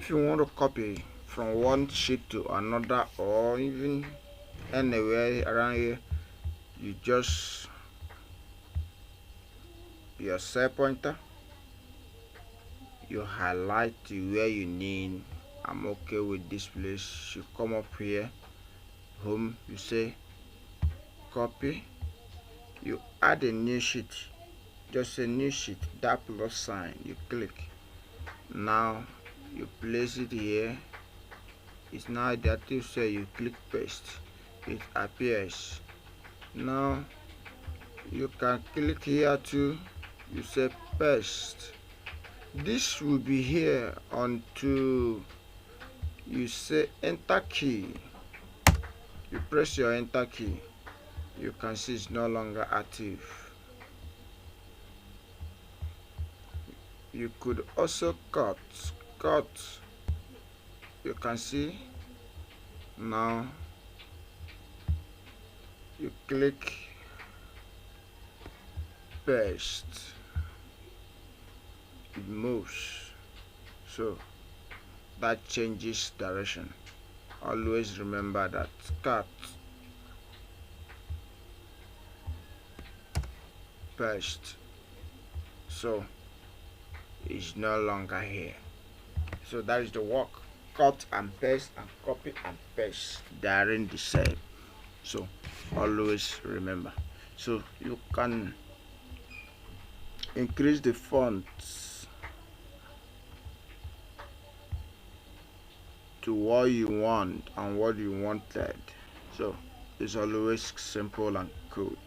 if you want to copy from one sheet to another or even anywhere around here, you just your cell pointer, you highlight where you need. I'm okay with this place. You come up here, home, you say copy, you add a new sheet, just a new sheet, that plus sign, you click. Now you place it here. It's now that you say you click paste, it appears. Now you can click here too, you say paste. This will be here until you say enter key. You press your enter key, you can see it's no longer active. You could also cut. You can see now. You click paste, it moves, so that changes direction. Always remember that. Cut, paste, so it's no longer here. So that is the work. Cut and paste and copy and paste, they are in the same, so always remember. So you can increase the fonts to what you want and what you wanted, so it's always simple and good.